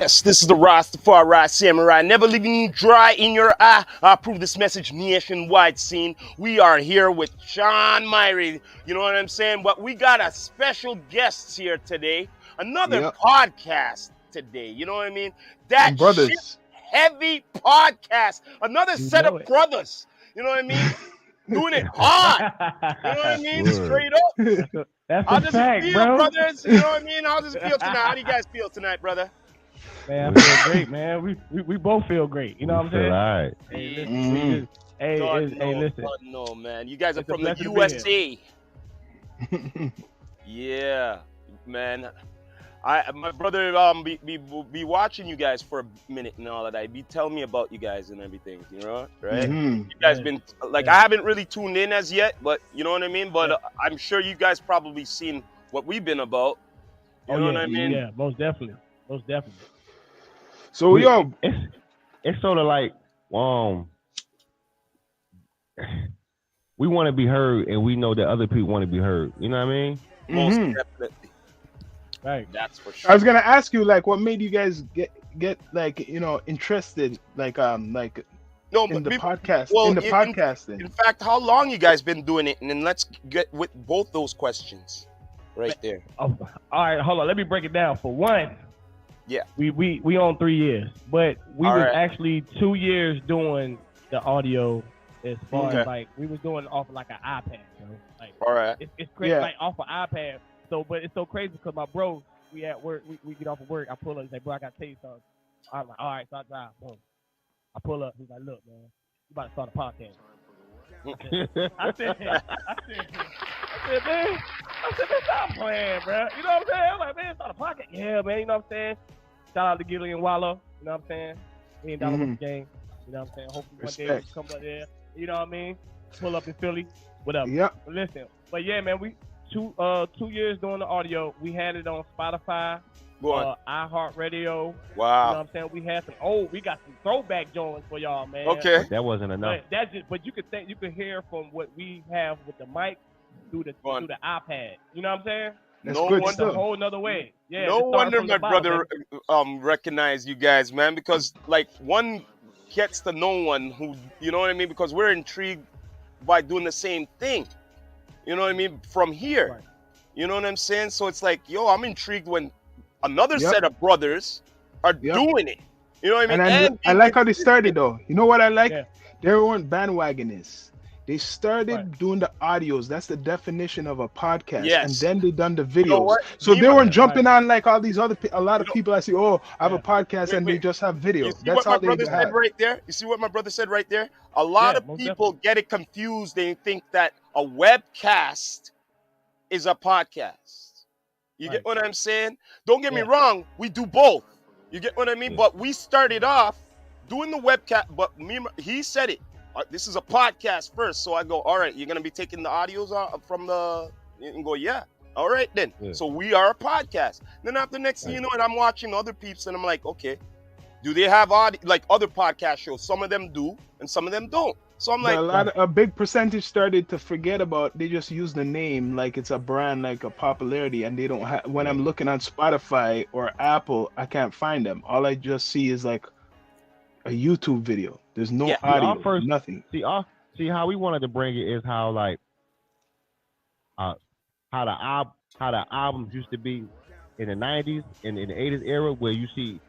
Yes, this is the Rastafari Samurai, never leaving you dry in your eye. I approve this message nationwide scene. We are here with Sean Myrie. You know what I'm saying? But we got a special guest here today. Another podcast today. You know what I mean? That Shit Heavy Podcast. Another set of brothers. You know what I mean? Doing it hard. You know what I mean? Straight up. That's How a does fact, it feel, bro. brothers? You know what I mean? How does it feel tonight? How do you guys feel tonight, brother? Man, I feel great, man. We both feel great. You know what I'm saying? Right. Hey, listen. No, man. You guys are from the USA. Yeah, man. My brother be watching you guys for a minute and all of that. Be telling me about you guys and everything, you know, right? You guys been like I haven't really tuned in as yet, but you know what I mean. But I'm sure you guys probably seen what we've been about. You know what I mean? Yeah, most definitely. So it's sort of like we want to be heard, and we know that other people want to be heard. You know what I mean? Most definitely. Right. That's for sure. I was gonna ask you, like, what made you guys get like, you know, interested, like in the podcast, well, in the podcasting. In fact, how long you guys been doing it? And then let's get with both those questions right there. Oh, all right, hold on. Let me break it down. For one, yeah, we on 3 years, but we all was right. actually 2 years doing the audio. As far as like we was doing it off of like an iPad, you know? Like, all right, it's crazy, like off of iPad. So, but it's so crazy because my bro, we at work, we get off of work. I pull up, he's like, bro, I got to tell you something. I'm like, all right, so I drive. Boom. I pull up, he's like, look, man, you about to start a podcast. I said, man, stop playing, bro. You know what I'm saying? I'm like, man, start a podcast. Yeah, man, you know what I'm saying? Shout out to Gillian Wallow, you know what I'm saying? Me and Dollar with the gang, you know what I'm saying? Hopefully one day we come up there, you know what I mean? Pull up in Philly, whatever. Yeah. But listen, but yeah, man, we 2 years doing the audio. We had it on Spotify, iHeartRadio. Wow. You know what I'm saying? We had we got some throwback joints for y'all, man. Okay. That wasn't enough. But you could hear from what we have with the mic through the iPad. You know what I'm saying? That's good It's a stuff. whole nother way. Yeah. No wonder my brother recognized you guys, man, because like one gets to know one who, you know what I mean, because we're intrigued by doing the same thing. You know what I mean? From here. Right. You know what I'm saying? So it's like, yo, I'm intrigued when another set of brothers are doing it. You know what I mean? And I like how they started, though. You know what I like? Yeah. They weren't bandwagonists. They started doing the audios. That's the definition of a podcast. Yes. And then they done the videos. You know, so they weren't jumping on like all these other a lot of people I see, I have a podcast and they just have videos. That's how they said right there. You see what my brother said right there? A lot of people get it confused. They think that a webcast is a podcast. You get what I'm saying? Don't get me wrong. We do both. You get what I mean? But we started off doing the webcast. But he said it. This is a podcast first. So I go, all right, you're going to be taking the audios from the... And go, yeah. All right, then. Yeah. So we are a podcast. Then after next thing you know it, I'm watching other peeps and I'm like, okay, do they have like other podcast shows? Some of them do and some of them don't. So I'm like, a big percentage started to forget about. They just use the name like it's a brand, like a popularity, and they don't have. When I'm looking on Spotify or Apple, I can't find them. All I just see is like a YouTube video. There's no audio, nothing. See how we wanted to bring it is how like how the albums used to be in the 90s and in the 80s era, where you see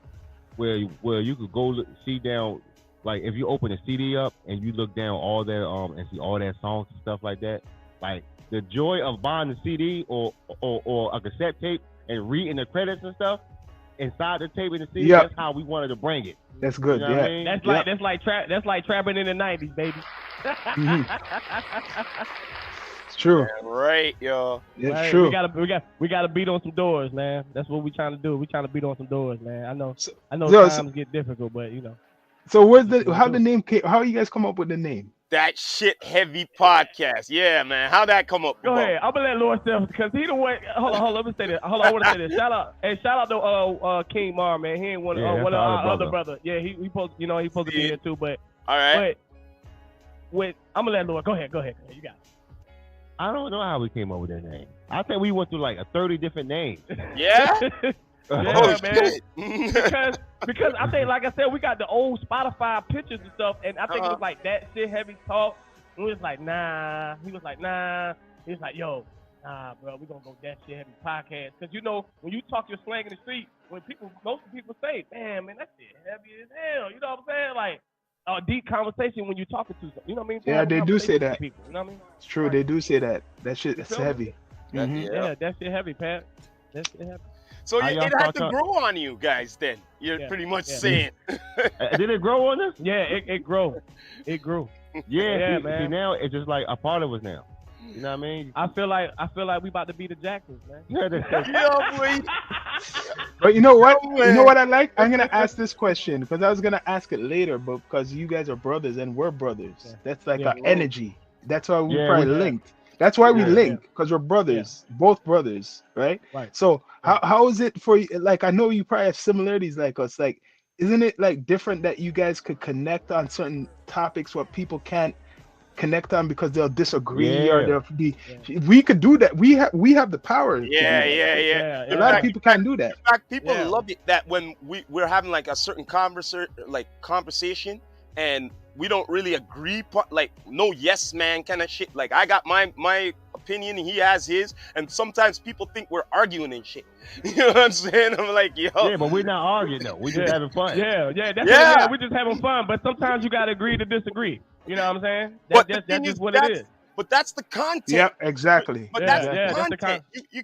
where you could go see down. Like if you open a CD up and you look down all that and see all that songs and stuff like that, like the joy of buying the CD or a cassette tape and reading the credits and stuff inside the tape and the CD. That's how we wanted to bring it. That's good. You know what I mean? That's like trapping in the 90s, baby. It's true. Yeah, right, yo. It's true. We gotta beat on some doors, man. That's what we trying to do. We trying to beat on some doors, man. I know times get difficult, but you know. So how the name came? How you guys come up with the name? That Shit Heavy Podcast. Yeah, man. How that come up? Go ahead. I'm gonna let Lord Steph because he the one. Hold on. Let me say this. Hold on. I want to say this. Shout out to King Mar, man. He ain't one of our other brother. Yeah, he supposed he supposed to be here too. But all right. But I'm gonna let Lord. Go ahead. You got it. I don't know how we came up with that name. I think we went through like 30 different names. Yeah. Yeah, man. because I think, like I said, we got the old Spotify pictures and stuff, and I think it was like That Shit Heavy Talk. And we was like, nah. He was like, nah. He was like, yo, nah, bro, we gonna go That Shit Heavy Podcast. Because you know, when you talk your slang in the street, most people say, man, that shit heavy as hell. You know what I'm saying? Like a deep conversation when you're talking to them. You know what I mean? Yeah, they do say that. People, you know what I mean? It's true, they do say that. That shit is heavy. Yeah, that shit heavy, Pat. That shit heavy. So it had to grow on you guys then. You're pretty much saying. Did it grow on us? Yeah, it grew. It grew. Yeah, man. See, now it's just like a part of us now. You know what I mean? I feel like we about to be the Jacksons, man. Yo, boy. But you know what? You know what I like? I'm gonna ask this question because I was gonna ask it later, but because you guys are brothers and we're brothers, that's like our energy. That's why we probably linked. That's why we link, because we're brothers, both brothers, right? So how is it for you? Like, I know you probably have similarities like us. Like, isn't it like different that you guys could connect on certain topics what people can't connect on because they'll disagree or they'll be? We could do that. We have the power. Yeah. A lot of people can't do that. In fact, people love it that when we're having like a certain conversation and we don't really agree, like no yes man kind of shit. Like I got my opinion and he has his, and sometimes people think we're arguing and shit. You know what I'm saying? I'm like, yo. Yeah, but we're not arguing though. We're just having fun. We're just having fun. But sometimes you gotta agree to disagree. You know what I'm saying? That's just what it is. But that's the content. Yeah, exactly. But that's the content. You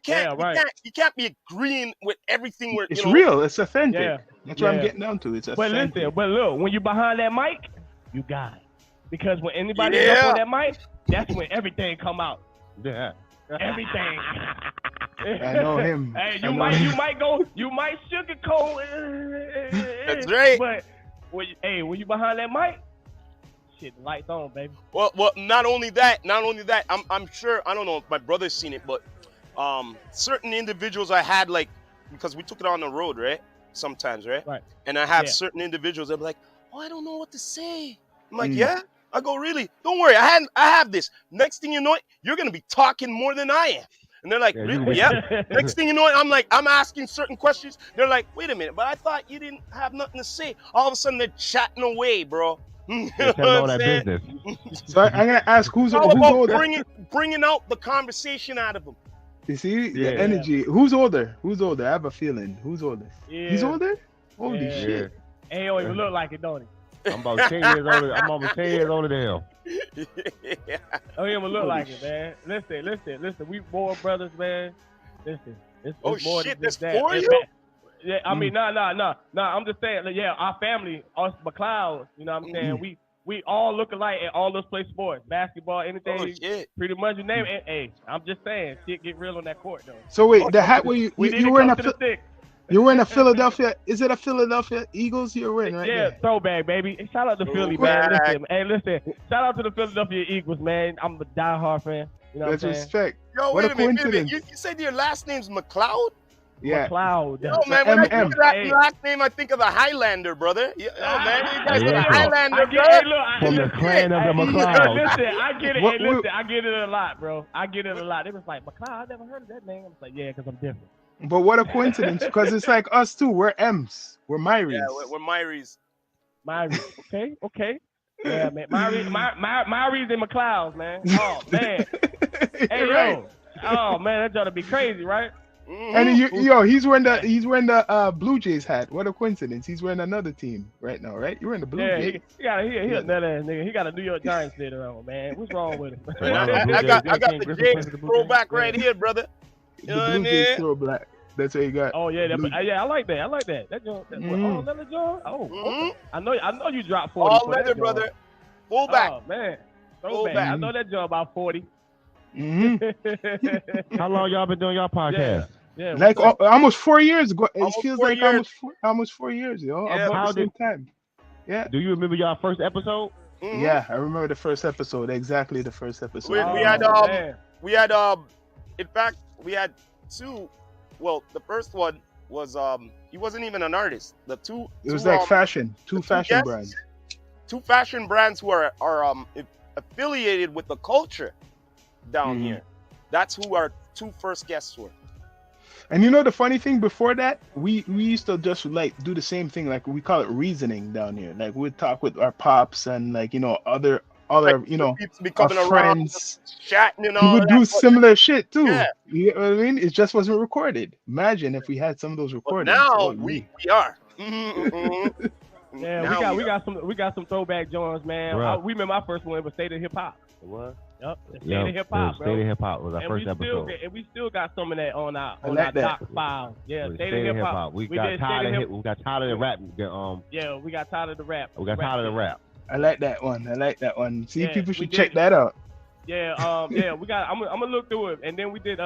can't be agreeing with everything. It's real. It's authentic. Yeah. That's what I'm getting down to. It's authentic. But look, when you behind that mic, you got it. Because when anybody up on that mic, that's when everything come out. Yeah. Everything. I know him. Hey, you might sugarcoat. That's right. But when you behind that mic, shit, the lights on, baby. Well, not only that. I'm sure, I don't know if my brother's seen it, but certain individuals I had, like, because we took it on the road, right? Sometimes, right? And I have certain individuals that be like, oh, I don't know what to say. I'm like, yeah? I go, really? Don't worry, I have this. Next thing you know, you're gonna be talking more than I am. And they're like, really? Yeah. Next thing you know, I'm asking certain questions. They're like, wait a minute, but I thought you didn't have nothing to say. All of a sudden, they're chatting away, bro. You know what I'm saying? So I'm gonna ask who's about older? Bringing out the conversation out of them. You see the energy. Who's older? I have a feeling. Who's older? He's older? Holy shit! He don't even look like it, don't he? I'm about 10 years older. I'm almost 10 years older than him. Don't even look like it, man. Listen. We four brothers, man. Listen. It's more than just that. For you? Yeah, I mean, no. I'm just saying, our family, us McLeods, you know what I'm saying? We all look alike and all those play sports, basketball, anything. Pretty much you name it. Hey, I'm just saying, shit get real on that court, though. So wait, the hat where you were in you're wearing a Philadelphia. Is it a Philadelphia Eagles you're wearing right Yeah, there? throwback, baby. Hey, shout out to Philly, man. Listen. Shout out to the Philadelphia Eagles, man. I'm a diehard fan. You know what I'm saying? Respect. Yo, wait a minute. You said your last name's McLeod? Yeah. McLeod. Yo, man, when I think of that last name, I think of the Highlander, brother. Man, you guys are the Highlander, bro. From the clan of the McLeod. Listen, I get it. I get it a lot, bro. I get it a lot. It was like, McLeod, I never heard of that name. I was like, yeah, because I'm different. But what a coincidence, because it's like us too. We're M's. We're Myries. Yeah, we're Myries. Okay. Yeah, man. Myries and McLeods, man. Oh, man. Hey, yo. Oh, man, that ought to be crazy, right? And he's wearing the Blue Jays hat. What a coincidence. He's wearing another team right now, right? You're wearing the Blue Jays. He another nigga. He got a New York Giants sitting around, man. What's wrong with him? I got the Jays throwback right here, brother. The Blue Jays throwback. That's what you got. Oh yeah, I like that. That joint. All leather joint. Okay. I know you dropped 40. All leather, brother. Full back. Oh man, throwback. I know that joint about 40. How long y'all been doing y'all podcast? Yeah, like almost 4 years ago. It feels like almost 4 years, yo. Yeah, about the same time. Yeah. Do you remember y'all first episode? Yeah, I remember the first episode. Exactly the first episode. We had in fact we had two. Well, the first one was he wasn't even an artist. It was like fashion, two fashion brands. Two fashion brands who are affiliated with the culture down here. That's who our two first guests were. And you know the funny thing, before that, we used to just like do the same thing, like we call it reasoning down here. Like we'd talk with our pops and like, you know, other Like, you know, be our coming around, friends. chatting and We all would that. do similar shit too. Yeah. You know what I mean? It just wasn't recorded. Imagine if we had some of those But recordings. now we are. Yeah, Now we got some throwback joints, man. We remember my first one was State of Hip Hop. What? Yep, State of Hip Hop, bro. State of Hip Hop was our first episode. And we still got some of that on our like doc file. Yeah, State of Hip Hop. We got tired of the rap. Yeah, we got tired of the rap. We got tired of the rap. I like that one. See, Yeah, people should check that out. Yeah, we got. I'm gonna look through it, and then we did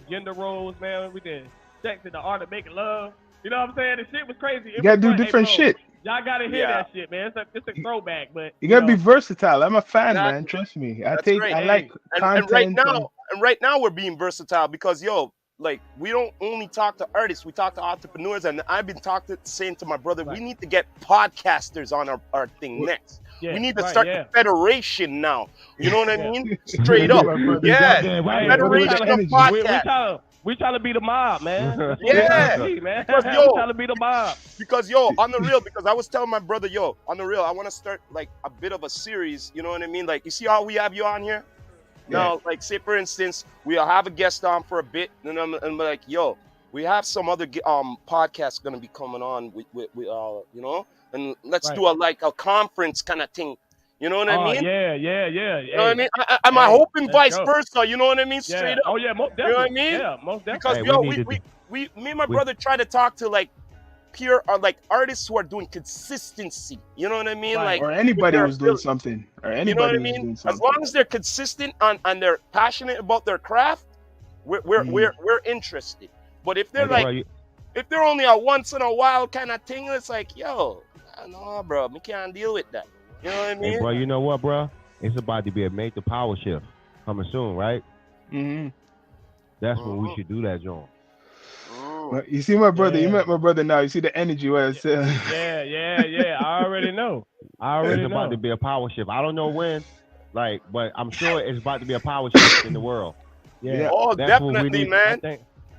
gender roles, man. We did sex and the art of making love. You know what I'm saying? The shit was crazy. You gotta do different shit. Y'all gotta hear that shit, man. It's a throwback, but you gotta be versatile. I'm a fan, man. Trust me. I like content. And right now we're being versatile because like we don't only talk to artists, we talk to entrepreneurs, and I've been saying to my brother, we need to get podcasters on our thing next. Yeah, we need to start the federation now. You know what I mean? Straight up. Federation of podcasts. We trying to be the mob, man. Yeah, man. Because, we trying to be the mob. Because on the real, because I was telling my brother, on the real, I want to start like a bit of a series. You know what I mean? Like, you see how we have you on here? Now, like, say for instance, we'll have a guest on for a bit, and I'm like, we have some other podcasts gonna be coming on with you know, and let's do a conference kind of thing. You know what I mean? Yeah. You know what I mean? I'm hoping vice versa. You know what I mean? Straight up. Oh yeah, most definitely. You know what I mean? Yeah, most definitely. Because me and my brother try to talk to like pure like artists who are doing consistency. You know what I mean? Like, or anybody who's doing something. Or anybody, you know what I mean? As long as they're consistent and they're passionate about their craft, we're interested. But if they're if they're only a once in a while kind of thing, it's like, no, bro, we can't deal with that. You know what I mean? Hey, bro, you know what, bro? It's about to be a major power shift coming soon, right? Mm-hmm. That's when we should do that, John. You see my brother. You met my brother now. You see the energy where it's Yeah. I already know. It's about to be a power shift. I don't know when, but I'm sure it's about to be a power shift in the world. Yeah. Oh, definitely, man.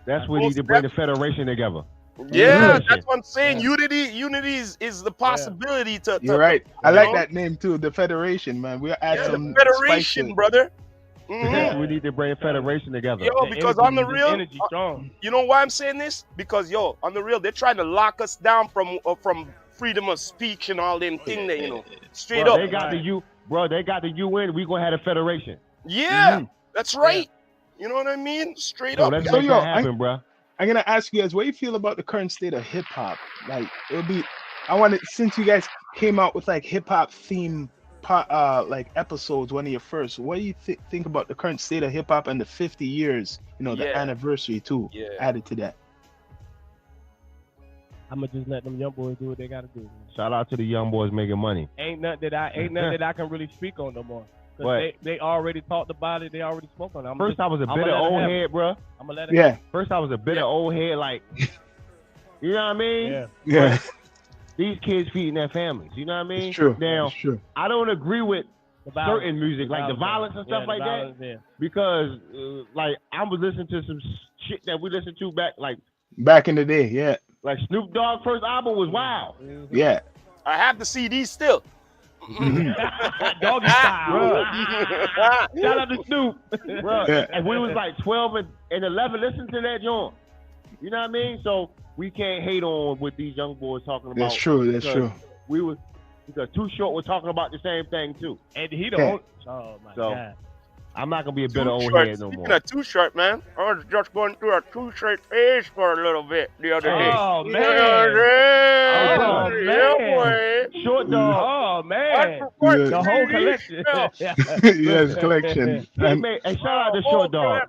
That's when we need to bring the federation together. Yeah, that's what I'm saying. Unity is the possibility to. You're right. I like that name too. The Federation, man. We'll add some Federation, brother. Mm-hmm. We need to bring a federation together. Because on the real, you know why I'm saying this? Because on the real, they're trying to lock us down from freedom of speech and all them things. That straight up. They got They got the UN. We gonna have a federation. Yeah, that's right. You know what I mean? Straight up. Let's make that happen, bro. I'm gonna ask you guys, what do you feel about the current state of hip hop? Like, since you guys came out with like hip hop theme like episodes, one of your first, what do you think about the current state of hip hop and the 50 years, the anniversary too, added to that? I'm gonna just let them young boys do what they gotta do, man. Shout out to the young boys making money. Ain't nothing that I can really speak on no more. They already talked about it. They already spoke on it. First, I was a bit of old head, bro. I'm gonna let it happen. First, I was a bit of old head, like, you know what I mean? Yeah. These kids feeding their families. You know what I mean? It's true. Now, it's true. I don't agree with certain music, like the violence and stuff like that, because, I was listening to some shit that we listened to back in the day. Yeah. Like Snoop Dogg's first album was wild. Yeah. I have the CD still. Doggy style. Shout out to Snoop. Bro, and we was like 12 and 11 listening to that joint. You know what I mean? So we can't hate on what these young boys talking about. That's true. That's true. Because Too Short was talking about the same thing too. And he don't. Oh my God. I'm not gonna be a bit of old head no more. Speaking of Too Short, man, I was just going through a Too Short phase for a little bit the other day. Oh man! Short Dog. Oh man! The whole collection. Yes, collection. And shout out to Short Dog.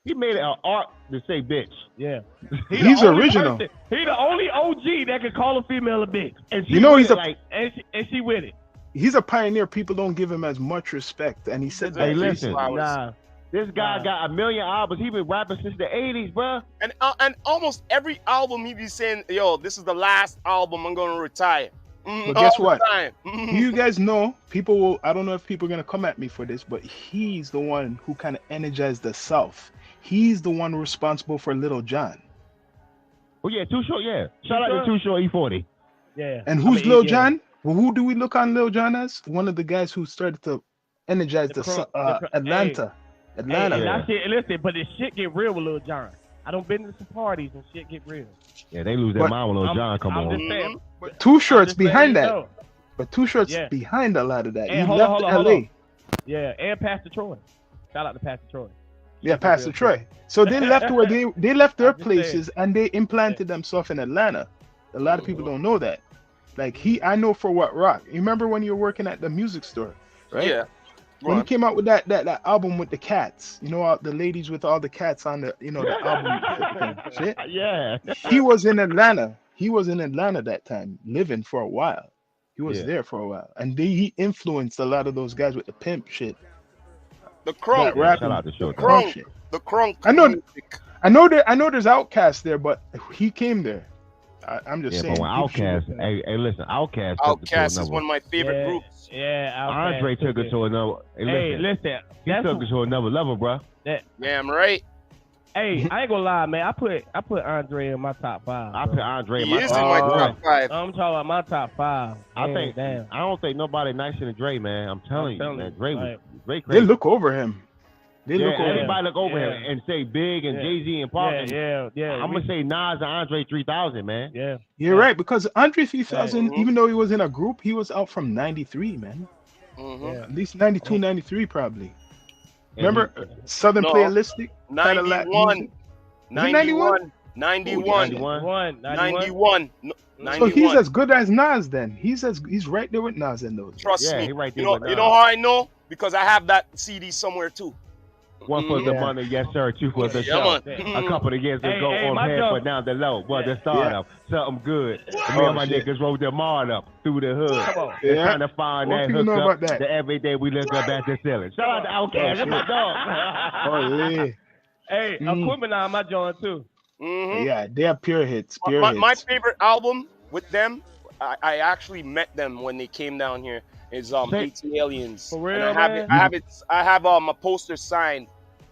He made it an art to say bitch. Yeah. He's original. He's the only OG that can call a female a bitch. And she and she with it. He's a pioneer. People don't give him as much respect, and he said, "Hey, listen, this guy got 1 million albums. He been rapping since the '80s, bro. And almost every album he be saying, "Yo, this is the last album. I'm gonna retire." But guess what? You guys know, people will. I don't know if people are gonna come at me for this, but he's the one who kind of energized the South. he's the one responsible for Little John. Oh yeah, Too Short. Yeah, shout out to Too Short E40. Yeah. And who's Lil John? Well, who do we look on Lil John as? One of the guys who started to energize Atlanta. Hey, listen, but the shit get real with Lil John. I don't been to some parties and shit get real. Yeah, they lose their mind when Lil John come on. Saying, but Too Short's behind that. But Too Short's behind a lot of that. He left LA. Yeah, and Pastor Troy. Shout out to Pastor Troy. Yeah, Pastor Troy. So they left where they left their places and they implanted themselves in Atlanta. A lot of people don't know that. Like I know for what rock. You remember when you were working at the music store, right? Yeah. When he came out with that album with the cats, you know, the ladies with all the cats on the, you know, the album. Shit. Yeah. He was in Atlanta. He was in Atlanta that time, living for a while. He was there for a while, and he influenced a lot of those guys with the pimp shit. The crunk, shout out to the crunk, the crunk. I know there's Outkast there, but he came there. I'm just saying. But when Outkast, hey, listen, Outkast is one of my favorite groups. Yeah, Andre took it to another. He took it to another level, bro. Damn right. Hey, I ain't gonna lie, man. I put Andre in my top 5. I put Andre in my top 5. I'm talking about my top 5. I don't think nobody nicer than Dre, man. I'm telling you, man. Dre crazy. They look over him. Everybody look over him and say Big and Jay-Z and Pac. Yeah. I'm gonna say Nas and Andre 3000, man. Yeah. You're right, because Andre 3000, even though he was in a group, he was out from 93, man. At least 92, 93 probably. Remember Southern Playalistic? 91. 91. 91. So he's as good as Nas then. He's right there with Nas in those. Trust me. He right there you know how I know? Because I have that CD somewhere too. One for the money, yes sir. Two for the show. A couple of years ago on head, but now the low. Well, the startup, something good. Me and my niggas rolled them hard up through the hood. Trying to find that hook up. That every day we look up at the ceiling. Shout out to Outkast. That's my dog. Hey, Equipment on my joint too. Yeah, they have pure hits. My favorite album with them, I actually met them when they came down here. Is AT Aliens. For real, and I have a poster signed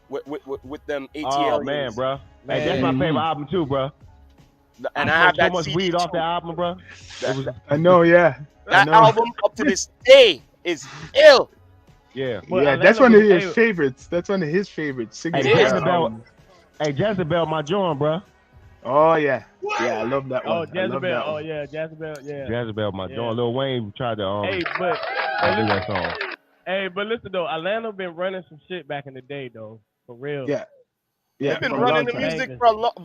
with them AT Aliens. Oh man, bro. Hey, that's my favorite album too, bro. And I have that so much weed off the album, bro. I know, yeah. That album up to this day is ill. Yeah. That's one of his favorites. That's one of his favorites. Hey, Jezebel, my joint, bro. Oh yeah, I love that one. Oh Jezebel, oh yeah, Jezebel, yeah. Jezebel, my joint. Lil Wayne tried to do that song. Hey, but listen though, Atlanta been running some shit back in the day though, for real. Yeah. They've been running the music for a lot.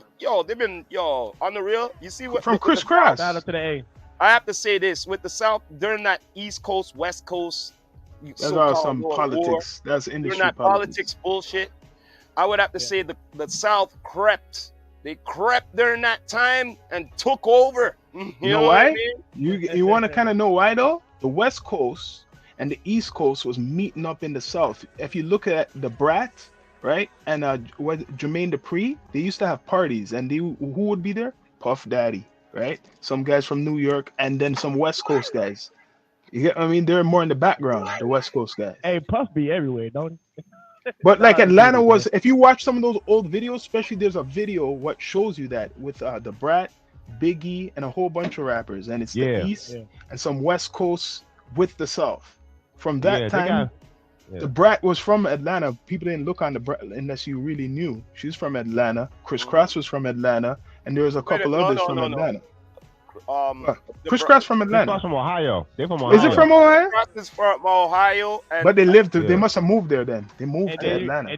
They've been on the real. You see what from Chris Cross. Shout out to the A. I have to say this with the South during that East Coast, West Coast. That's all some politics. That's industry during that politics bullshit. I would have to say the South crept. They crept during that time and took over. You know why? I mean? You want to kind of know why though? The West Coast and the East Coast was meeting up in the South. If you look at the Brat, right, and Jermaine Dupri, they used to have parties, and who would be there? Puff Daddy, right? Some guys from New York, and then some West Coast guys. You get, I mean, they're more in the background, the West Coast guys. Hey, Puff be everywhere, don't he? But like Atlanta was, if you watch some of those old videos, especially there's a video what shows you that with the Brat, Biggie, and a whole bunch of rappers, and it's the East and some West Coast with the South. From that time, the Brat was from Atlanta. People didn't look on the Brat unless you really knew. She's from Atlanta. Chris Cross was from Atlanta, and there was a couple others from Atlanta. Chris Cross from Atlanta. Chris Cross from Ohio. They're from Ohio. Is it from Ohio? Chris is from Ohio. But they lived. They must have moved there then. They moved to Atlanta.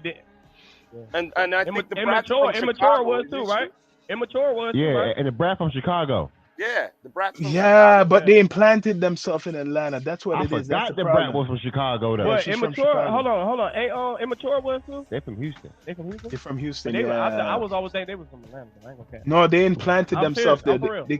And I think the Immature was too, right? Immature was too, right? And the Brat from Chicago. Yeah, the Brat from Chicago. But they implanted themselves in Atlanta. That's what it is. That's the Brat was from Chicago though. What, Immature? Hold on. Hey, Immature was too? They're from Houston. They're from Houston. I was always thinking they was from Atlanta. I ain't gonna no, they implanted themselves there. They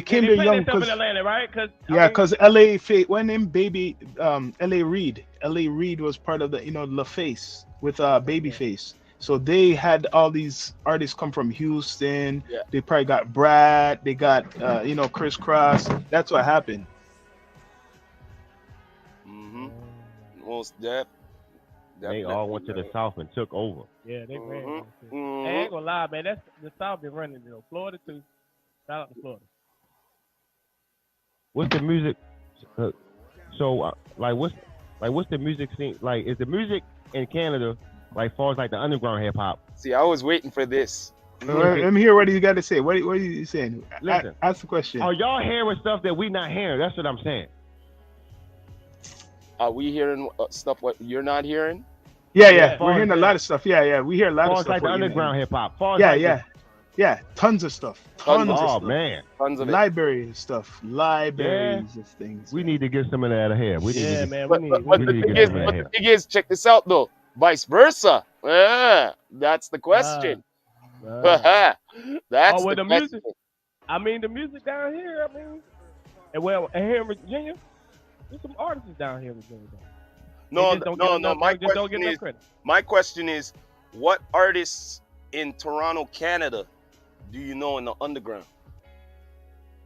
came there young because Atlanta, right? Because LA when him baby LA Reid was part of the LaFace with Babyface. So they had all these artists come from Houston. Yeah. They probably got Brad. They got Chris Cross. That's what happened. Most def. They all went to the South and took over. Yeah, they ran. I ain't gonna lie, man. That's the South been running, Florida too. Shout out to Florida. What's the music? What's the music scene? Like, is the music in Canada like far as like the underground hip hop? See, I was waiting for this. Let me hear what you got to say. What are you saying? Listen, ask the question. Are y'all hearing stuff that we not hearing? That's what I'm saying. Are we hearing stuff what you're not hearing? Yeah. We're hearing a lot of stuff. Yeah. We hear a lot of stuff. Like the underground hip hop. Yeah. Tons of stuff. Tons of stuff. Man. Tons of library stuff. Libraries of things. We need to get some of that here. But the thing is, check this out though. Vice versa. That's the question. That's the music. I mean, the music down here. And here in Virginia, there's some artists down here in Virginia. No. My question is, what artists in Toronto, Canada, do you know in the underground?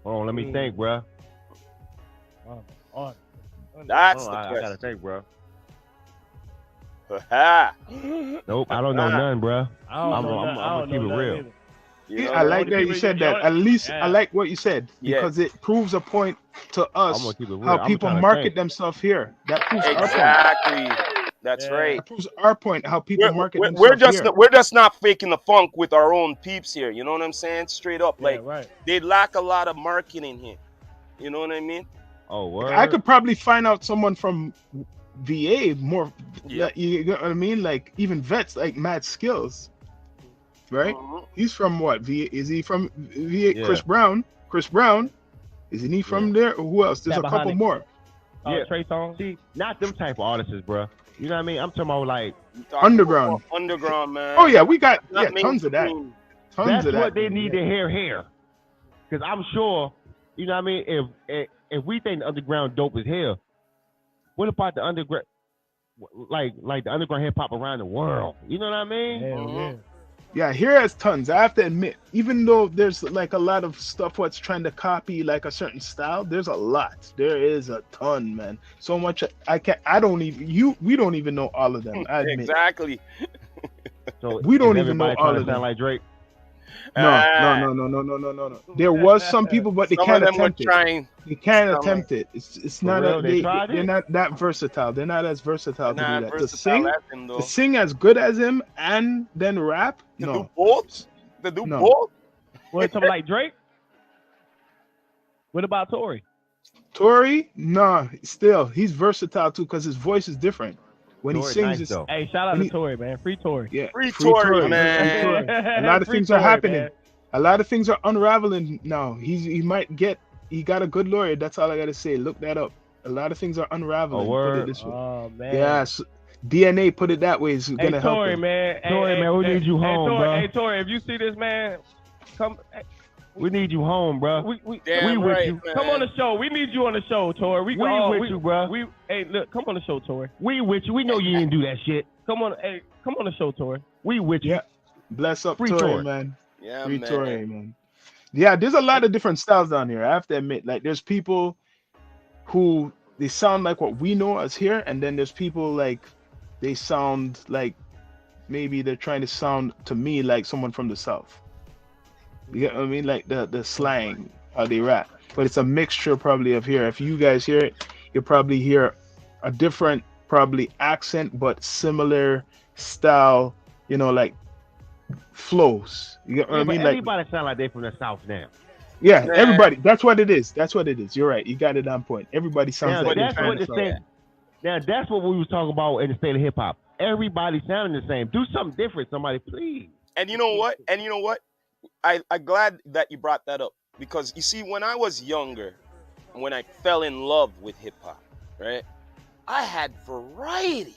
Oh, let me think, bro. That's the question. I gotta think, bro. Nope, I don't know none, bro. I'm gonna keep it real. I like that you said that. At least I like what you said because it proves a point to us how people market themselves here. That proves our point. That's right. That proves our point how people market themselves here. We're just not faking the funk with our own peeps here. You know what I'm saying? Straight up, they lack a lot of marketing here. You know what I mean? Oh, word. I could probably find out someone from VA more. You know what I mean? Like even vets like Mad Skills. Right? He's from what? VA? Is he from VA? Yeah. Chris Brown. Isn't he from there? Or who else? There's a couple more. Trey Songz. See, not them type of artists, bro. You know what I mean? I'm talking about like underground. Underground, man. Oh yeah, we got tons of that. That's what they need to hear here. Because I'm sure, you know what I mean? If we think the underground dope is here, what about the underground, like the underground hip hop around the world? You know what I mean? Yeah, here has tons. I have to admit, even though there's like a lot of stuff what's trying to copy like a certain style, there's a lot. There is a ton, man. So much we don't even know all of them. I admit. Exactly. So we don't even know all of them. Sound like Drake? No. There was some people, but they can't attempt it. They can't attempt it. It's not they're not that versatile. They're not as versatile to do that. To sing as good as him and then rap. Do both. What, something like Drake? What about Tory? Nah, still he's versatile too because his voice is different. When he sings, hey, shout out to Tory, man. Free Tory. Yeah, free Tory, man. A lot of things are happening. Man. A lot of things are unraveling now. He got a good lawyer. That's all I gotta say. Look that up. A lot of things are unraveling. Put it this way. Oh man. Yeah. So DNA put it that way is gonna help. Tory, man. Tory, man, we need you home, bro. Hey, Tory, if you see this, man, come. We need you home, bro. We with you. Man. Come on the show. We need you on the show, Tory. We with you, bro. Hey, look, come on the show, Tory. We with you. We know you didn't do that shit. Come on the show, Tory. We with you. Yeah. Bless up, Free Tory, man. Yeah, Free Tory, man. Yeah, there's a lot of different styles down here. I have to admit, like there's people who they sound like what we know as here, and then there's people like they sound like maybe they're trying to sound to me like someone from the South. You get what I mean? Like the slang, how they rap. But it's a mixture probably of here. If you guys hear it, you'll probably hear a different probably accent, but similar style, you know, like flows. You get what I mean? Everybody sound like they from the South now. Yeah, everybody. That's what it is. You're right. You got it on point. Everybody sounds like they're trying to sound. Now that's what we was talking about in the state of hip hop. Everybody sounding the same. Do something different, somebody, please. And you know what? I'm glad that you brought that up because you see, when I was younger, when I fell in love with hip hop, right? I had variety.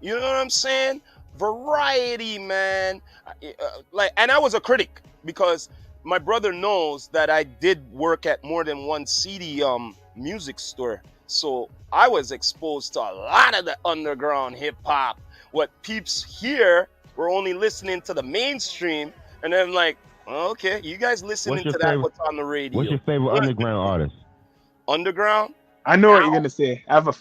You know what I'm saying? Variety, man. And I was a critic because my brother knows that I did work at more than one CD music store. So I was exposed to a lot of the underground hip hop. What peeps here were only listening to the mainstream, and then like, okay, you guys listening to that? What's on the radio? What's your favorite underground artist? Underground? I know what you're gonna say. I have a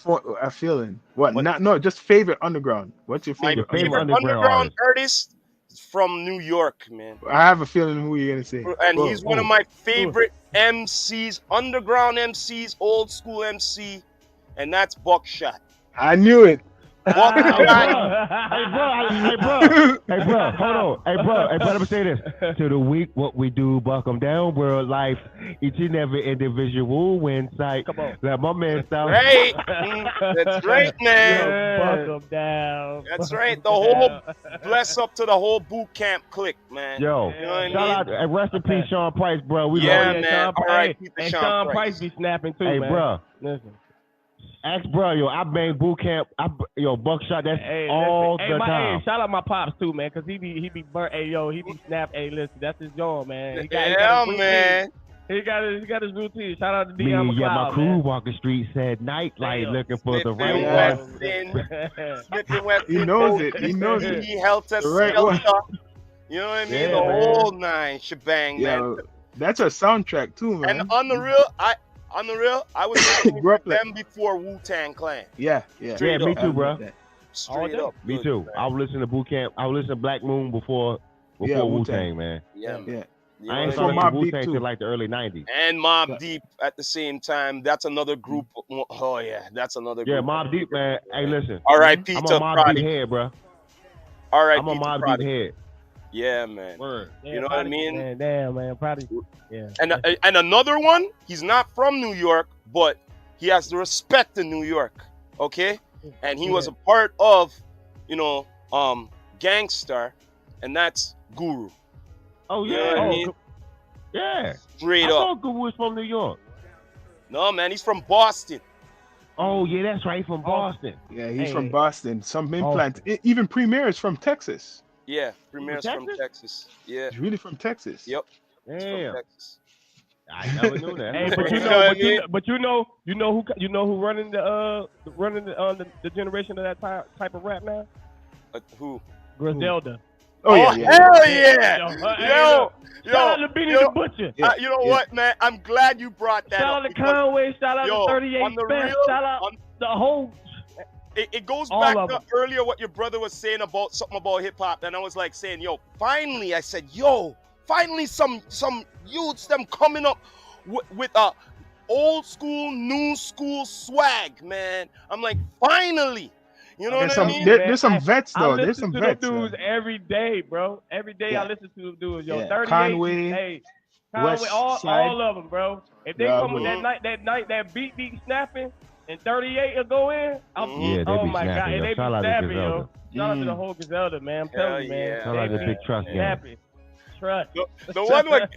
feeling. What? Not no. Just favorite underground. What's your My favorite? favorite underground artist is from New York, man. I have a feeling who you're gonna say. And he's one of my favorite MCs, underground MCs, old school MC, and that's Buckshot. I knew it. Hey bro, hold on. Hey bro, let me say this. To the weak, what we do, buck 'em down, world life. Each and every individual win sight. Come on. Let my man sound. Right. That's right, man. Buck 'em down. That's right. The whole bless up to the whole boot camp clique, man. Yo, you know what shout out, rest in peace, Sean Price, bro. We yeah, love you. man. All right, and Sean Price be snapping too, hey, man. Bro. Listen. Ask bro, yo, I bang boot camp. Buckshot. That's all the time. Hey, shout out my pops too, man, cause he be burnt. Hey, yo, he be snap. Hey, listen, that's his job, man. He got man. He got his routine. Shout out to Me, Dion McLeod, my crew man. walking streets at night, like looking for the right one. He knows it. He knows it. He helped us. Right you know what I mean? Yeah, the man. whole nine shebang, man. That's a soundtrack too, man. And on the real, I was listening to them before Wu-Tang Clan. Yeah. Yeah, me too, bro. Straight up. Me too. Man. I was listening to boot camp. I was listening to Black Moon before Wu-Tang, man. Yeah. I ain't saw Wu-Tang till like the early 90s. And Mobb Deep at the same time. That's another group. Oh, yeah. That's another group. Yeah, Mobb Deep, man. Hey, listen. R.I.P. I'm to a Mobb Deep head, bro. R.I.P. I'm a Mobb Deep head. Yeah, man. Word. You know what I mean? Man, damn, man. Proud of you. Yeah. And another one, he's not from New York, but he has the respect in New York. Okay? And he was a part of, Gangstar, and that's Guru. Oh, yeah. You know what I mean? Yeah. Straight I up. thought Guru was from New York. No, man, he's from Boston. Oh, yeah, that's right, from Boston. Yeah, he's from Boston. Some implants. Even Premier is from Texas. Yeah, Premier's from Texas. Yeah. He's really from Texas. Yep. Damn. From Texas. I never knew that. Hey, but you know who running the generation of that type of rap now? Who? Griselda. Oh yeah. Hell yeah. Shout out to Benny the Butcher. You know what, man? I'm glad you brought that shout up. Shout out to Conway. Shout out to 38 Best. Shout out the whole. It goes back to earlier what your brother was saying about something about hip hop, and I was like saying, finally, I said, finally some youths them coming up with a old school, new school swag, man. I'm like, finally. You know what I mean? There's some vets though. There's some vets. Dudes every day, bro. Every day I listen to the dudes. 38, Conway, all of them, bro. If they come with that beat snapping, and 38 will go in. Oh my God, and they be snapping, yo. Shout out to the whole Griselda, man. I'm telling you, man. Shout out to Big Trust, man. Trust. The one what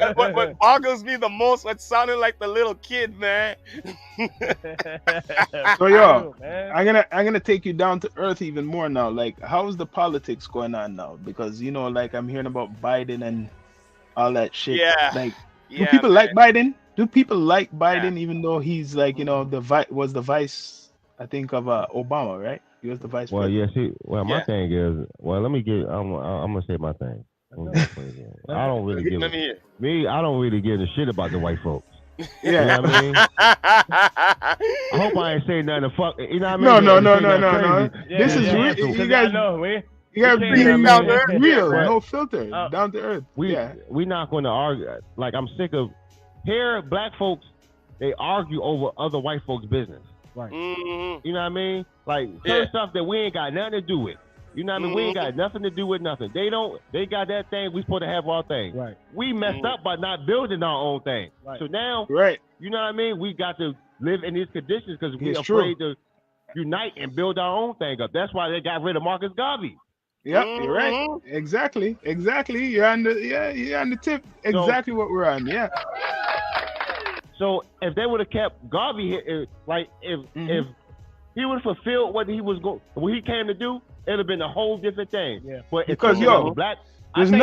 boggles me the most, what sounded like the little kid, man. So I'm gonna take you down to earth even more now. Like, how's the politics going on now? Because like I'm hearing about Biden and all that shit. Yeah. Like, do people like Biden? Do people like Biden even though he's like was the vice, I think, of Obama, right? He was the vice president. My thing is, let me get. I'm gonna say my thing. I don't really give I don't really give a shit about the white folks. Yeah. You know what I mean? I hope I ain't saying nothing to fuck. You know what I mean? No. This is real. You guys know, you gotta be down to earth, real, no filter, down to earth. We not going to argue. Like, I'm sick of black folks. They argue over other white folks' business. Right. Mm-hmm. You know what I mean? Like certain stuff that we ain't got nothing to do with. You know what I mean? We ain't got nothing to do with nothing. They got that thing. We supposed to have our thing. Right. We messed up by not building our own thing. Right. So now, you know what I mean? We got to live in these conditions because we're afraid to unite and build our own thing up. That's why they got rid of Marcus Garvey. Yep, you're right. Exactly. You're on the tip. Exactly what we're on. Yeah. So if they would have kept Garvey here, if he would have fulfilled what he came to do, it'd have been a whole different thing. Yeah. But because black, I think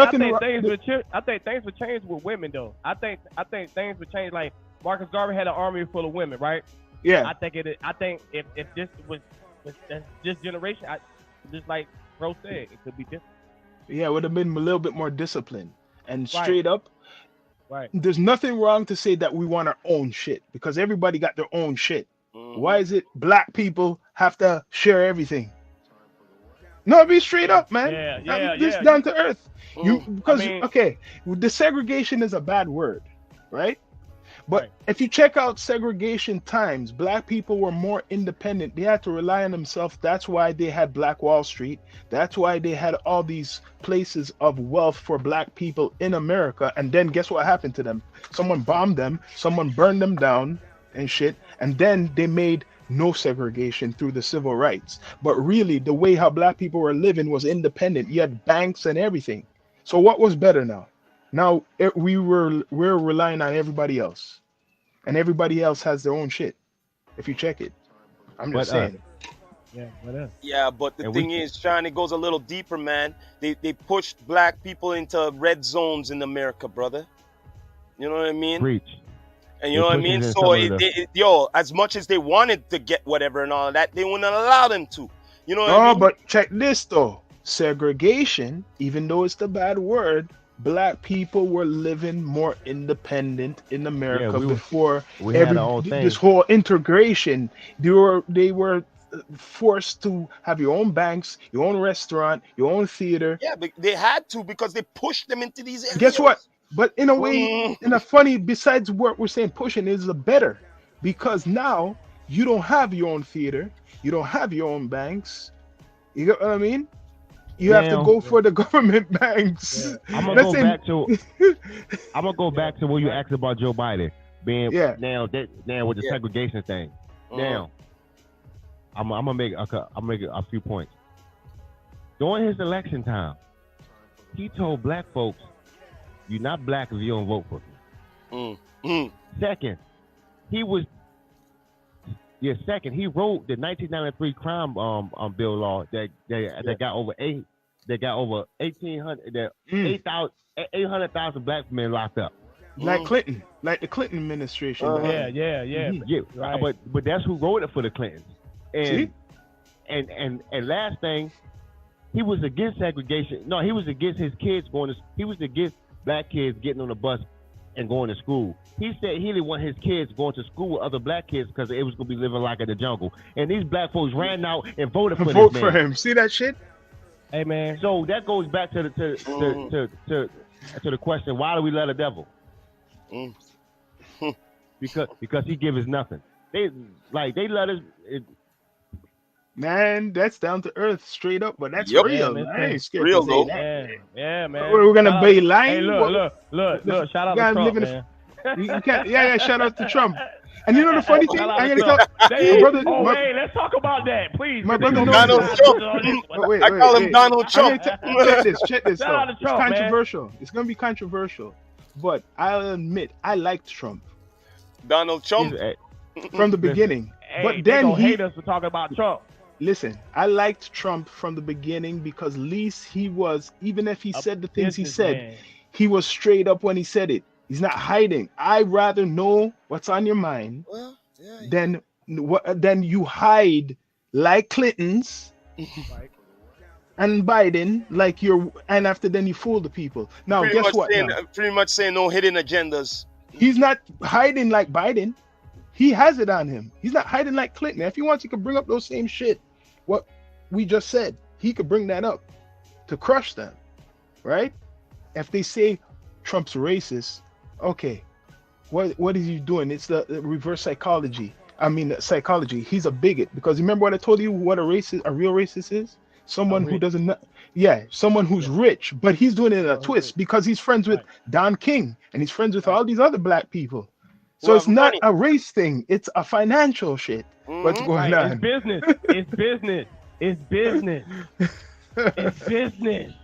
things would change with women though. I think things would change. Like Marcus Garvey had an army full of women, right? Yeah. I think if this was this generation, just like Bro said, it could be different. Yeah, it would have been a little bit more disciplined and straight up. Right. There's nothing wrong to say that we want our own shit because everybody got their own shit. Why is it black people have to share everything? No, be straight up, man. This down to earth. Okay, the segregation is a bad word, right? But if you check out segregation times, black people were more independent. They had to rely on themselves. That's why they had Black Wall Street. That's why they had all these places of wealth for black people in America. And then guess what happened to them? Someone bombed them. Someone burned them down and shit. And then they made no segregation through the civil rights. But really, the way how black people were living was independent. You had banks and everything. So what was better now? Now we're relying on everybody else, and everybody else has their own shit. If you check it, I'm just saying. Yeah, but the thing is, Sean, it goes a little deeper, man. They pushed black people into red zones in America, brother. You know what I mean? Preach. And you know what I mean? So as much as they wanted to get whatever and all of that, they wouldn't allow them to. You know what I mean? But check this though. Segregation, even though it's the bad word, black people were living more independent in America before this whole integration. They were forced to have your own banks, your own restaurant, your own theater. Yeah, but they had to because they pushed them into these areas. Guess what? But in a way, in a funny, besides what we're saying, pushing is a better, because now you don't have your own theater, you don't have your own banks. You get what I mean? You have to go for the government banks. I'm gonna go back to when you asked about Joe Biden being now with the segregation thing. Now, I'm gonna make a few points. During his election time, he told black folks, "You're not black if you don't vote for me." Second, he wrote the 1993 crime bill law that got over 800,000 black men locked up. Like Clinton, like the Clinton administration. Right. But that's who wrote it for the Clintons. And last thing, he was against segregation. No, he was against his kids going to. He was against black kids getting on the bus and going to school. He said he didn't want his kids going to school with other black kids because it was gonna be living like in the jungle. And these black folks ran out and voted for him. See that shit? Hey man. So that goes back to the question: why do we let a devil? Because he gives us nothing. They let us. Man, that's down to earth, straight up. But that's real. Man. I ain't scared to say that. Yeah, man. We're gonna be lying. Hey, look! Shout out to Trump, man. You can't. Shout out to Trump. And you know the funny thing? I'm gonna tell my brother. Hey, let's talk about that, please. My brother knows Donald Trump. I call him Donald Trump. Check this. Though. It's controversial. Man. It's gonna be controversial, but I'll admit I liked Trump. Donald Trump from the beginning. Hey, but then he hate us for talking about Trump. Listen, I liked Trump from the beginning because at least he was, even if he said the things he said, he was straight up when he said it. He's not hiding. I rather know what's on your mind than you hide like Clinton's and Biden, and after then you fool the people. Now, guess what? Pretty much saying no hidden agendas. He's not hiding like Biden. He has it on him. He's not hiding like Clinton. If he wants, he can bring up those same shit. What we just said, he could bring that up to crush them, right? If they say Trump's racist, okay, what is he doing? It's the reverse psychology. Psychology. He's a bigot because remember what I told you? What a real racist is? Someone who doesn't. Someone who's rich, but he's doing it in a twist because he's friends with Don King and he's friends with all these other black people. So it's not a race thing; it's a financial shit. What's going on? It's business. It's business. It's business. It's business.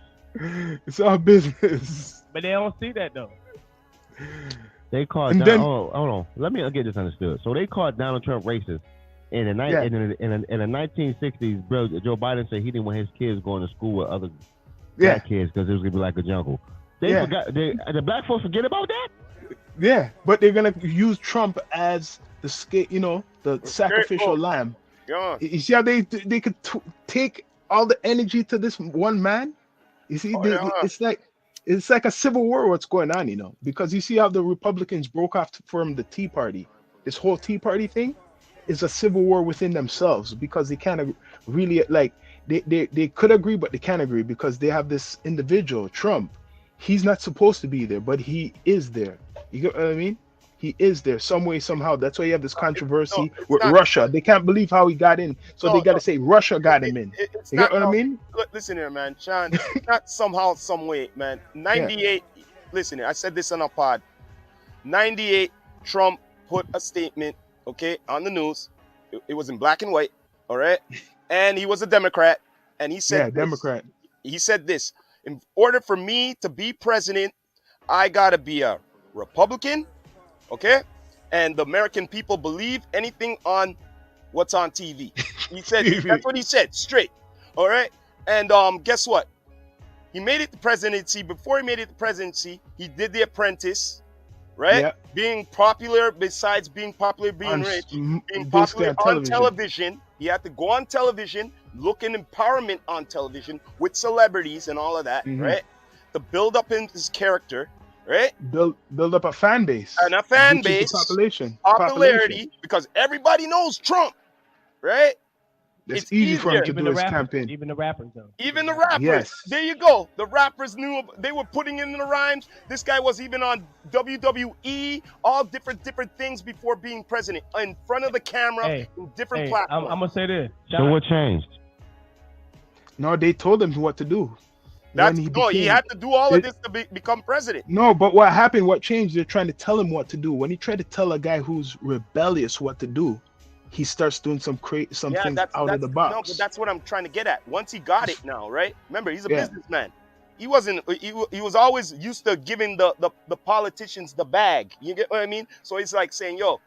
It's all business. But they don't see that though. They called. Hold on. Let me get this understood. So they called Donald Trump racist in the 1960s. Bro, Joe Biden said he didn't want his kids going to school with other black kids because it was gonna be like a jungle. They forgot. The black folks forget about that. Yeah, but they're gonna use Trump as the sacrificial lamb. Yeah. You see how they could take all the energy to this one man? You see, it's like a civil war. What's going on? Because you see how the Republicans broke off from the Tea Party. This whole Tea Party thing, is a civil war within themselves because they can't really like they could agree, but they can't agree because they have this individual, Trump. He's not supposed to be there, but he is there. You get what I mean? He is there some way, somehow. That's why you have this controversy with Russia. They can't believe how he got in, so they got to say Russia got him in. You get what I mean? Listen here, man, Sean. Not somehow, some way, man. 98. Yeah. Listen here. I said this on a pod. 98. Trump put a statement, okay, on the news. It was in black and white, all right. And he was a Democrat, and he said, Democrat. He said this: in order for me to be president, I gotta be a Republican, okay? And the American people believe anything on what's on TV. He said that's what he said, straight. All right. And guess what? He made it the presidency. Before he made it the presidency, he did The Apprentice, right? Yeah. Being popular, besides being popular, being rich, being popular on television. He had to go on television, look in empowerment on television with celebrities and all of that, right? To build up his character, right? Build up a fan base. And a fan base. Popularity, because everybody knows Trump, right? It's easy for him to do his campaign. Even the rappers, though. Even the rappers. Yes. There you go. The rappers knew. They were putting in the rhymes. This guy was even on WWE, all different things before being president, in front of the camera, in different platforms. I'm going to say this. So what changed? No, they told him what to do. He had to do all of this to become president. No, but what happened, what changed, they're trying to tell him what to do. When he tried to tell a guy who's rebellious what to do, he starts doing some things out of the box. No, but that's what I'm trying to get at. Once he got it now, right? Remember, he's a businessman. He was always used to giving the politicians the bag. You get what I mean? So he's like saying, yo,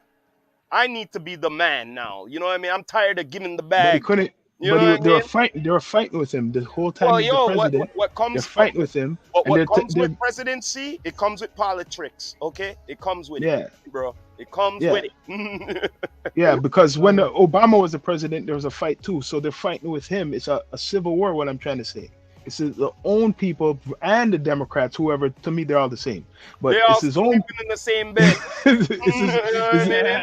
I need to be the man now. You know what I mean? I'm tired of giving the bag. But he couldn't. They were fighting with him the whole time. Well, they're fighting with him. What comes with presidency? It comes with politics. Okay, it comes with it, bro. It comes with it. Yeah, because when Obama was the president, there was a fight too. So they're fighting with him. It's a civil war. What I'm trying to say. It's the own people and the Democrats, whoever. To me, they're all the same. But it's his own. In the same bed.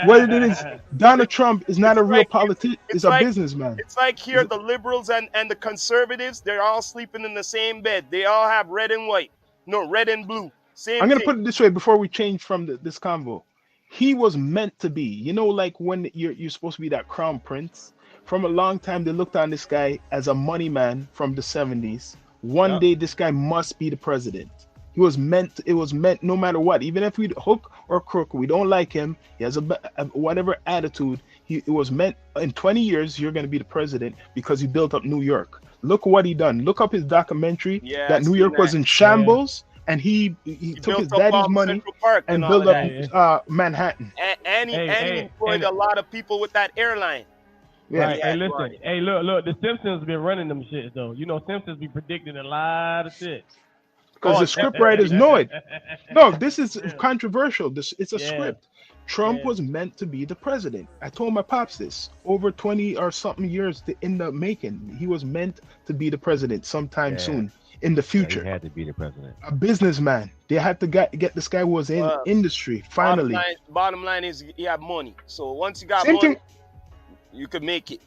What it is, Donald Trump is not a real politician. He's a businessman. It's like here, the liberals and the conservatives, they're all sleeping in the same bed. They all have red and white. No, red and blue. Same. I'm gonna put it this way before we change from this convo. He was meant to be. You know, like when you're supposed to be that crown prince. From a long time, they looked on this guy as a money man from the 70s. One day, this guy must be the president. It was meant no matter what. Even if we hook or crook, we don't like him. He has a whatever attitude. It was meant in 20 years, you're going to be the president because he built up New York. Look what he done. Look up his documentary that New York was in shambles. And he took his daddy's money and built up Manhattan. And he employed a lot of people with that airline. Yeah. Right. Hey, listen. Hey, look. The Simpsons been running them shit though. You know, Simpsons be predicting a lot of shit. Because the script writers know it. No, this is controversial. It's a script. Trump was meant to be the president. I told my pops this. Over 20 or something years in the making. He was meant to be the president sometime soon in the future. He had to be the president. A businessman. They had to get this guy who was in industry. Finally. Bottom line is he had money. So once you got money, you could make it.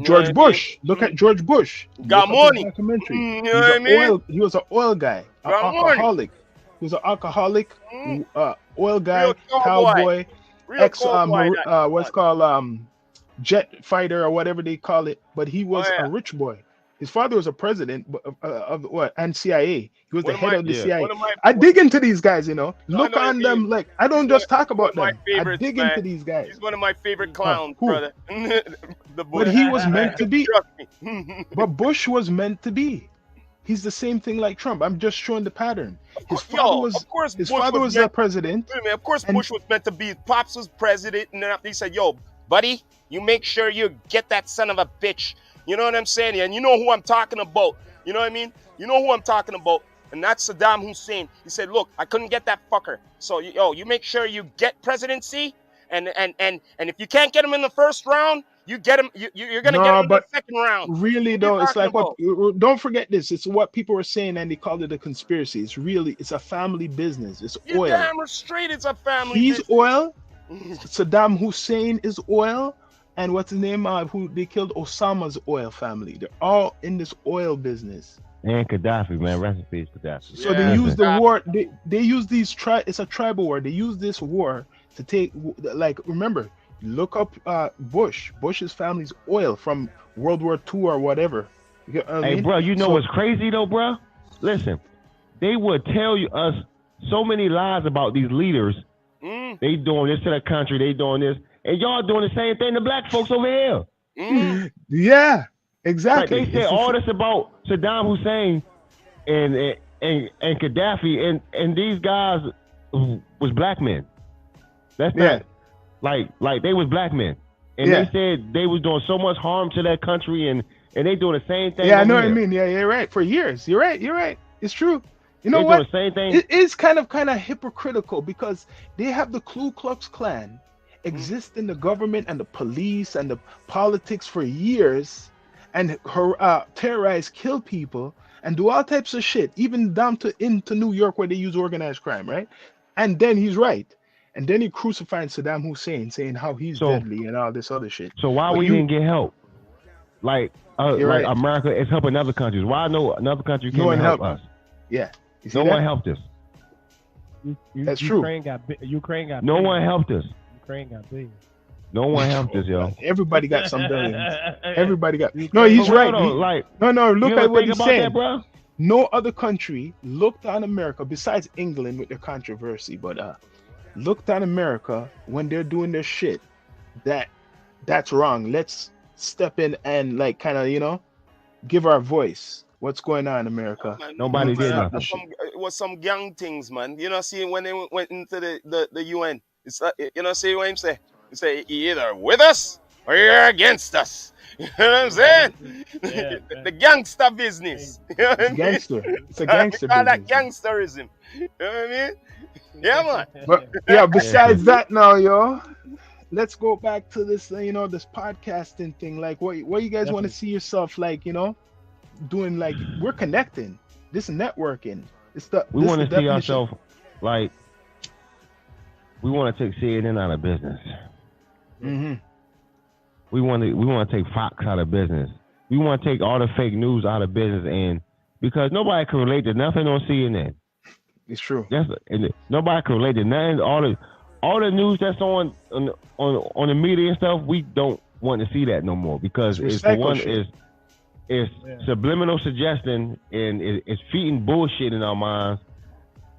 George Bush. Look at George Bush. Got money. You know what I mean? He was an oil guy. An alcoholic. He was an alcoholic, oil guy, cowboy, what's called jet fighter or whatever they call it. But he was a rich boy. His father was a president of what? And CIA. He was the head of the CIA. I dig into these guys, you know. Look on them like I don't just talk about them. I dig into these guys. He's one of my favorite clowns, brother. But he was meant to be. But Bush was meant to be. He's the same thing like Trump. I'm just showing the pattern. His father was the president. Of course, Bush was meant to be. Pops was president, and then after he said, "Yo, buddy, you make sure you get that son of a bitch." You know what I'm saying? And you know who I'm talking about. You know what I mean? You know who I'm talking about. And that's Saddam Hussein. He said, look, I couldn't get that fucker. So, you make sure you get presidency. And if you can't get him in the first round, you get him. You're going to get him in the second round. Really, though, it's like don't forget this. It's what people were saying, and they called it a conspiracy. It's a family business. It's oil. You're damn straight it's a family business. He's oil. Saddam Hussein is oil. and what's his name? Who they killed Osama's oil family. They're all in this oil business. And Gaddafi, man, rest in peace, Gaddafi. So they use the war. They use these It's a tribal war. They use this war to take. Like, remember, look up Bush's family's oil from World War II or whatever. You know what I mean? Bro, you know what's crazy though, bro? Listen, they would tell us so many lies about these leaders. They doing this to the country. They doing this, and y'all doing the same thing to black folks over here. Yeah, exactly. Like they said all this about Saddam Hussein and Gaddafi, and these guys was black men. That's not like they was black men, and they said they was doing so much harm to that country, and they doing the same thing. Yeah, I know what I mean. Yeah, you're right. For years, you're right. It's true. You know what? The same thing. It is kind of hypocritical because they have the Ku Klux Klan exist in the government and the police and the politics for years, and terrorize, kill people, and do all types of shit, even down to into New York where they use organized crime, right? And then he's right. And then he crucifying Saddam Hussein, saying how he's deadly and all this other shit. So why didn't get help? Like America is helping other countries. Why another country can't help us? Yeah. No one helped us. That's true. Ukraine got no one helped us. Ukraine got big. No one helped us, yo. Everybody got some billions. Everybody got. No, he's right. No. Look at what he's saying. Bro? No other country looked on America besides England with their controversy, but looked on America when they're doing their shit. That's wrong. Let's step in and give our voice. What's going on in America? Man, nobody did nothing. It was some gang things, man. You know, see when they went into the UN, it's see what I'm saying? You say you're either with us or you're against us. You know what I'm saying? The gangster business. You know what I mean? Gangster. It's a gangster business. That gangsterism. You know what I mean? Yeah, man. But besides that now, yo, let's go back to this, this podcasting thing. Like, what you guys want to see yourself like, doing? Like, we're connecting. This networking. We want to see ourselves like we want to take CNN out of business. Mm-hmm. We want to take Fox out of business. We want to take all the fake news out of business, and because nobody can relate to nothing on CNN. It's true. Nobody can relate to nothing. All the news that's on the media and stuff, we don't want to see that no more because it's subliminal suggestion, and it's feeding bullshit in our minds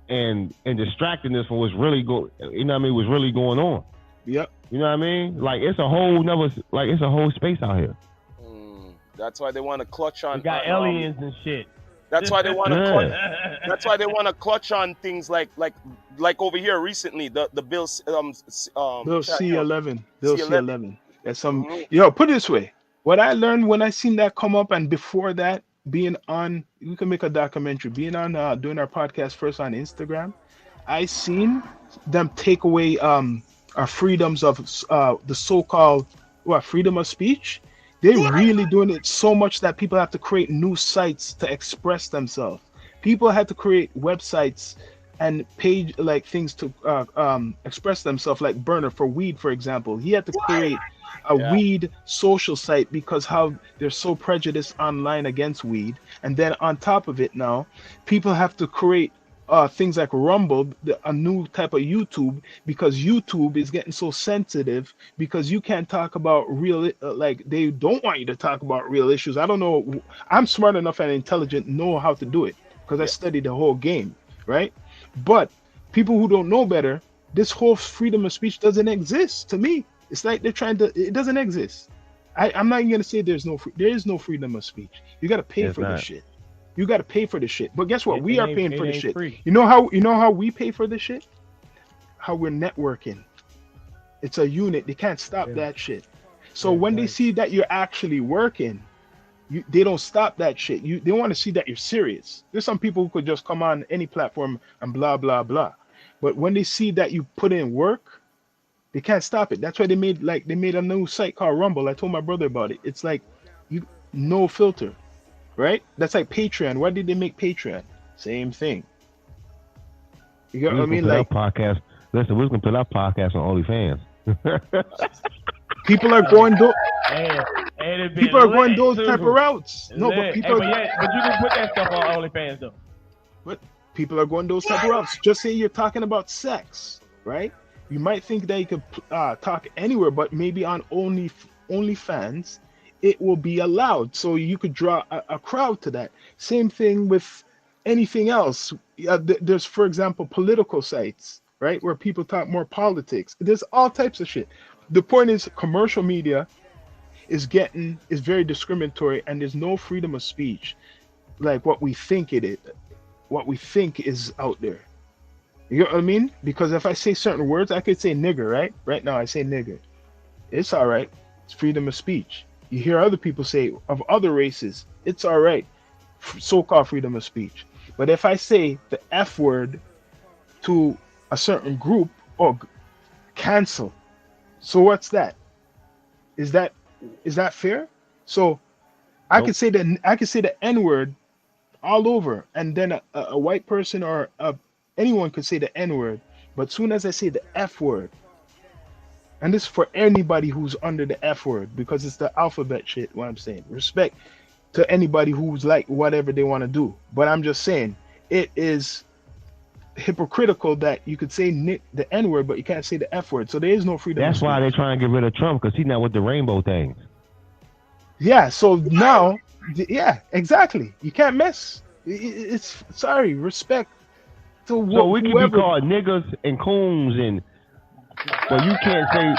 and distracting us from what's really what's really going on. Yep. You know what I mean? Like it's a whole space out here. That's why they want to clutch on. We got aliens and shit. That's why they want to. That's why they want to clutch on things like over here recently. The Bill Bill C-11. Bill C-11. That's some. Put it this way. What I learned when I seen that come up, and before that, being on, we can make a documentary. Being on doing our podcast first on Instagram, I seen them take away our freedoms of the so-called freedom of speech. They're really doing it so much that people have to create new sites to express themselves. People had to create websites and page things to express themselves, like Burner for weed, for example. He had to create a weed social site because how they're so prejudiced online against weed. And then on top of it now, people have to create things like Rumble, a new type of YouTube, because YouTube is getting so sensitive because you can't talk about real, they don't want you to talk about real issues. I don't know. I'm smart enough and intelligent, know how to do it because I studied the whole game, right? But people who don't know better, this whole freedom of speech doesn't exist to me. It's like they're trying to, it doesn't exist. I'm not even going to say there is no freedom of speech. You got to pay for this shit. You got to pay for this shit. But guess what? We are paying for this shit. Free. You know how we pay for this shit? How we're networking. It's a unit. They can't stop that shit. So when they see that you're actually working, they don't stop that shit. They want to see that you're serious. There's some people who could just come on any platform and blah, blah, blah. But when they see that you put in work, they can't stop it. That's why they made a new site called Rumble. I told my brother about it. It's like no filter. Right? That's like Patreon. Why did they make Patreon? Same thing. You get what I mean? Like podcast. Listen, we're gonna put our podcast on OnlyFans. People are going those. And people are going those type of routes. No, but people. But you can put that stuff on OnlyFans though. But people are going those type of routes. Just say you're talking about sex, right? You might think that you could talk anywhere, but maybe on OnlyFans, it will be allowed. So you could draw a crowd to that. Same thing with anything else. There's, for example, political sites, right, where people talk more politics. There's all types of shit. The point is, commercial media is very discriminatory, and there's no freedom of speech like what we think it is, what we think is out there. You know what I mean? Because if I say certain words, I could say nigger, right? Right now I say nigger. It's all right. It's freedom of speech. You hear other people say of other races, it's all right. So-called freedom of speech. But if I say the F word to a certain group, cancel. So what's that? Is that fair? So I could say the N word all over, and then a white person or anyone could say the N word. But soon as I say the F word, and this is for anybody who's under the F word, because it's the alphabet shit, what I'm saying. Respect to anybody who's like whatever they want to do. But I'm just saying, it is hypocritical that you could say the N word, but you can't say the F word. So there is no freedom. That's why they're trying to get rid of Trump, because he's not with the rainbow things. Yeah, so now, yeah, exactly. You can't mess. It's sorry, respect. So we can be called niggas and coons, but you can't say.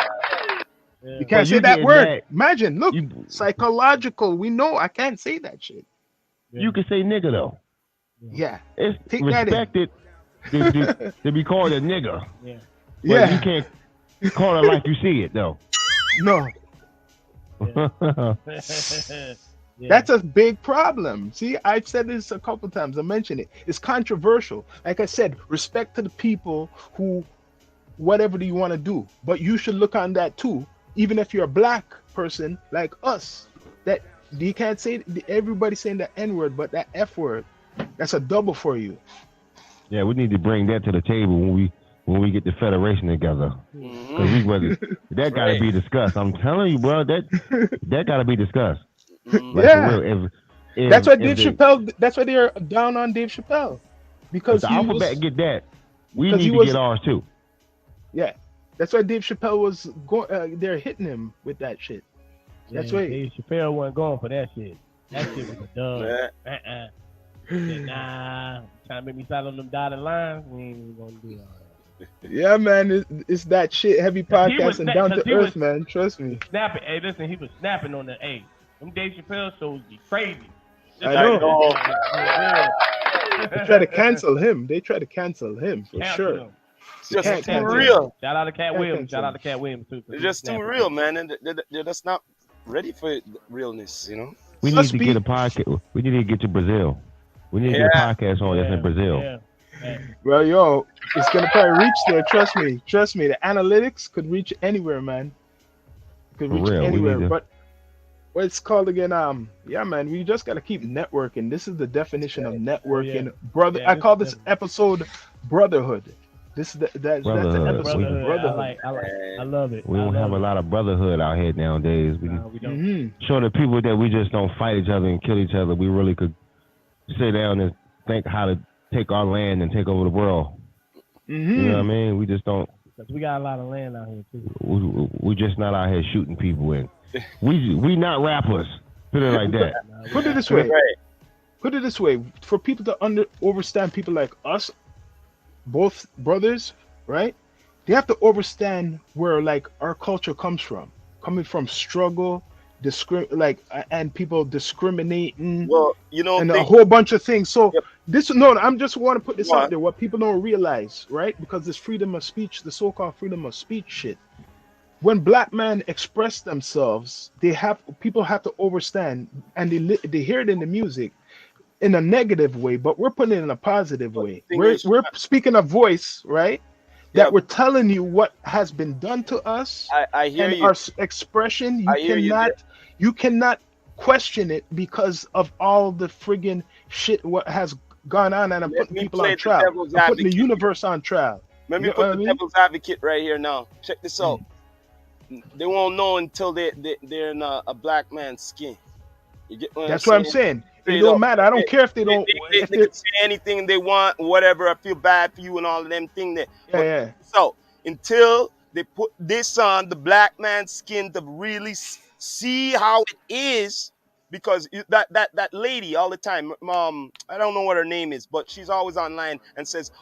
You can't say that word. Imagine, look, psychological. We know I can't say that shit. You can say nigga though. Yeah, it's respected to be called a nigga. Yeah, but you can't call it like you see it though. No. Yeah. That's a big problem. See, I've said this a couple times. I mentioned it. It's controversial. Like I said, respect to the people who, whatever do you want to do, but you should look on that too. Even if you're a black person like us, that you can't say everybody saying the N word, but that F word, that's a double for you. Yeah, we need to bring that to the table when we get the federation together, because that got to be discussed. I'm telling you, bro, that got to be discussed. Like, yeah, that's why Dave Chappelle. That's why they're down on Dave Chappelle, because the alphabet get that. We need to get ours too. Yeah, that's why Dave Chappelle was going. They're hitting him with that shit. That's why Dave Chappelle wasn't going for that shit. That shit was a dub. Nah, trying to make me sign on them dotted lines. We ain't even gonna do all that. Yeah, man, it's that shit heavy podcast and down to earth, man. Trust me. Snapping, hey, listen, he was snapping on the A. Them Dave Chappelle shows be crazy. I know. They try to cancel him. For sure. Him. It's just too real. Shout out to Cat Williams. Shout out to Cat Williams too. It's just too real, man, and they're just not ready for realness, you know. We need to get a podcast. We need to get to Brazil. We need to get a podcast on that's in Brazil. Yeah. Well, yo, it's gonna probably reach there. Trust me. The analytics could reach anywhere, man. Could reach anywhere. But what it's called again? Yeah, man. We just gotta keep networking. This is the definition of networking, brother. I call this episode brotherhood. That's the episode of brotherhood. I love it. We don't have a lot of brotherhood out here nowadays. We don't show the people that we just don't fight each other and kill each other. We really could sit down and think how to take our land and take over the world. You know what I mean? We just don't. Because we got a lot of land out here too. We're just not out here shooting people in. We not rappers. Put it like that. Put it this way. For people to understand people like us, both brothers, right? They have to understand where like our culture comes from. Coming from struggle, and people discriminating. Well, you know, and a whole bunch of things. So I'm just want to put this out there. What people don't realize, right? Because this freedom of speech, the so-called freedom of speech shit. When black men express themselves, people have to understand, and they hear it in the music in a negative way, but we're putting it in a positive way. We're speaking a voice, right? That we're telling you what has been done to us. I hear and you. Our expression, you cannot question it because of all the friggin' shit what has gone on, and I'm putting people on trial. I'm putting the universe on trial. Let me put the devil's advocate right here now. Check this out. they won't know until they're in a black man's skin. You get what That's what I'm saying. It don't matter. I don't care if they don't. They can say anything they want, whatever. I feel bad for you and all of them things. Yeah. So until they put this on the black man's skin to really see how it is, because that lady all the time, I don't know what her name is, but she's always online and says,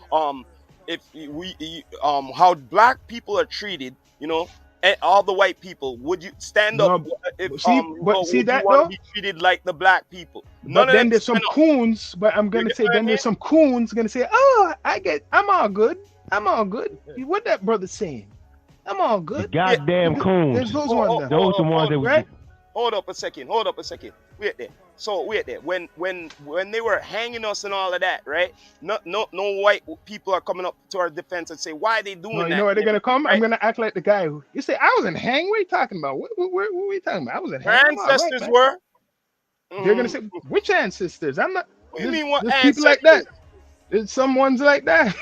if we how black people are treated, you know. And all the white people, would you stand up if see that you want to be treated like the black people? But then there's some coons, but I'm gonna say then there's some coons gonna say, oh, I'm all good. What that brother saying? I'm all good. Goddamn coons. There's those ones there. Those the ones that right? Hold up a second. Wait there. So wait there. When they were hanging us and all of that, right? No white people are coming up to our defense and say, why are they doing that? You know where they're gonna come? Right? I'm gonna act like the guy who you say I was in hang. What are you talking about? What are we talking about? I was in hang. Our ancestors were. They're gonna say, which ancestors? I'm not. What do you mean what ancestors? People like that. There's some ones like that.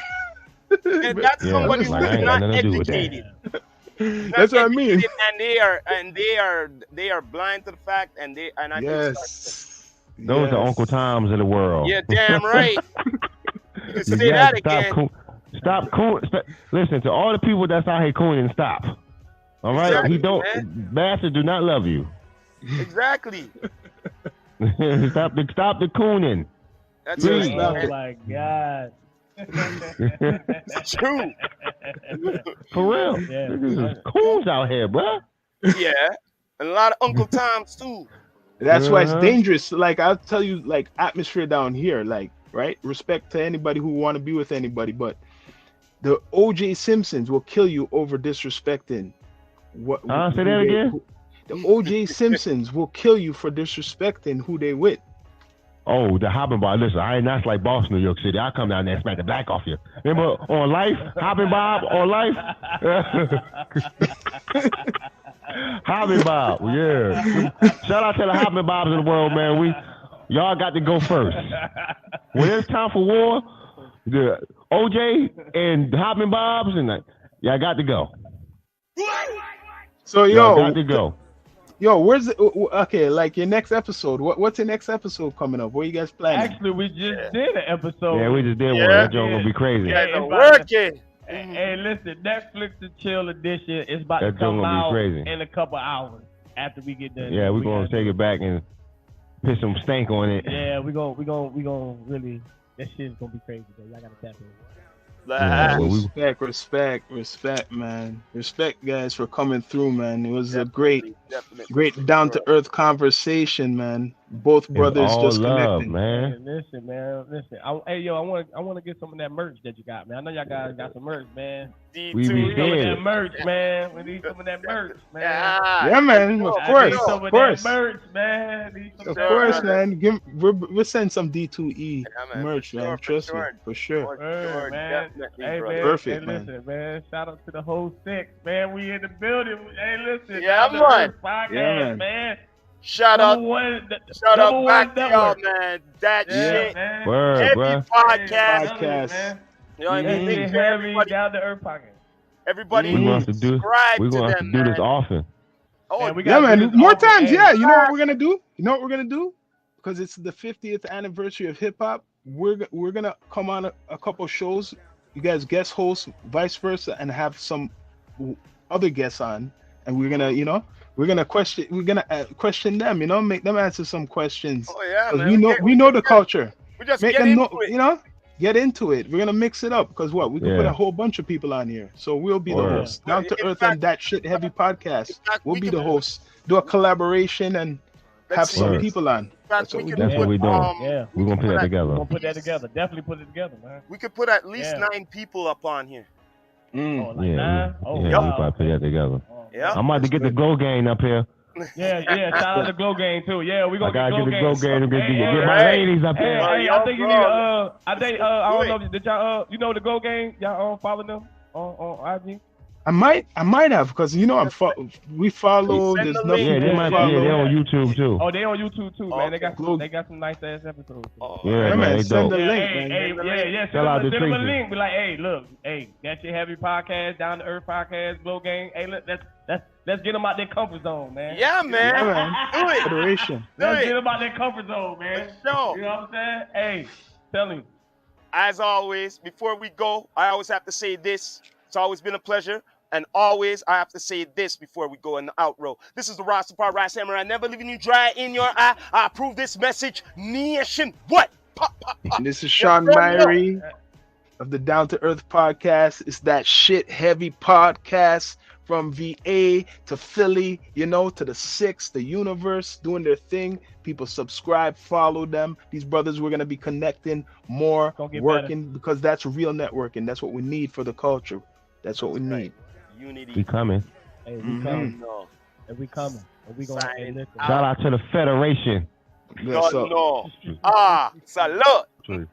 And that's somebody who's not educated. That's what I mean. And they are blind to the fact, and I yes. Those are Uncle Toms of the world. Yeah, damn right. You can say that again. Stop. Listen to all the people that's out here cooning. Stop. All right, exactly, bastards do not love you. Exactly. Stop the cooning. That's right. Oh my God. It's true. For real. Yeah. There's coons out here, bro. Yeah. And a lot of Uncle Toms too. That's why it's dangerous. Like I'll tell you, like atmosphere down here, like, right? Respect to anybody who want to be with anybody, but the OJ Simpsons will kill you over disrespecting what say that again? The OJ Simpsons will kill you for disrespecting who they with. Oh, the Hopping Bob. Listen, I ain't not like Boston, New York City. I'll come down there and smack the black off you. Remember on Life? Hopping Bob on Life? Hopping Bob, yeah. Shout out to the Hopping Bobs in the world, man. Y'all got to go first. When it's time for war, the OJ and the Hopping Bobs, and y'all got to go. So, y'all got to go. Yo, where's it? Okay, like your next episode. What's your next episode coming up? What are you guys planning? Actually, we just did an episode. Yeah, we just did one. That joke gonna be crazy. Yeah, working. Hey, listen, Netflix and Chill edition is about to come out in a couple hours after we get done. Yeah, we're gonna take it back and put some stank on it. Yeah, we gonna really. That shit's gonna be crazy, though. Y'all gotta tap in. Respect, man. Respect, guys, for coming through, man. It was a great down to earth conversation, man. Both brothers just connecting. Man. Listen. I want to get some of that merch that you got, man. I know y'all guys got some merch, man. D2E. We need some of that merch, man. We need some of that merch, man. Yeah, man. Of course. That merch, man. Of course, man. We'll send some D2E merch, man. Trust me, for sure. Man. Hey, man. Perfect, man. Listen, man. Shout out to the whole six, man. We in the building. Hey, listen. Yeah, man. Podcast, man. Shout out back to y'all, man. That shit heavy podcast. Man. You know what I mean? That heavy down to earth podcast. Everybody we're gonna have to do this often. Oh, man. More times, yeah. You know what we're gonna do? Because it's the 50th anniversary of hip hop. We're gonna come on a couple shows. You guys guest host, vice versa, and have some other guests on, and we're gonna question them, make them answer some questions. Oh yeah, man. We know the culture. We just make them know it. Get into it. We're gonna mix it up because we can put a whole bunch of people on here. So we'll be the host. Down to Earth and That Shit Heavy Podcast. We'll be the host. Do a collaboration and have some people on. That's what we're doing. We're gonna put that together. We're gonna put that together. Definitely put it together, man. We could put at least 9 people up on here. Nine? Oh, we gotta put that together. Yeah. I'm about to get the Glow Gang up here. Yeah. Shout out to the Glow Gang too. Yeah, we gonna get the Glow Gang. Get my ladies up here. Hey, I think you need. I don't know. Did y'all? You know the Glow Gang? Y'all follow them on IG? I might have because we follow. There's nothing. Yeah, they're on YouTube too. Oh, they on YouTube too, man. They got some nice ass episodes. Yeah, man. Send the link, man. Send them a link. Be like, hey, look, That Shit Heavy Podcast, Down to Earth Podcast, Glow Gang. Hey, look, Let's get them out their comfort zone, man. Yeah, man. Yeah, man. Do it. Federation. Let's get them out their comfort zone, man. For sure. You know what I'm saying? Hey, tell him. As always, before we go, I always have to say this. It's always been a pleasure. And always, I have to say this before we go in the outro. This is the Rastafari Ras Samurai, never leaving you dry in your eye. I approve this message, nation. What? Pop, pop, pop. And this is Sean Myrie of the Down to Earth podcast. It's That Shit Heavy Podcast. From VA to Philly, you know, to the 6, the universe, doing their thing. People subscribe, follow them. These brothers, we're going to be connecting more, working, because that's real networking. That's what we need for the culture. That's what we need. Unity. We coming. Hey, we coming. And we coming. And we going to listen. Shout out to the Federation. Yes, no. Ah, salute.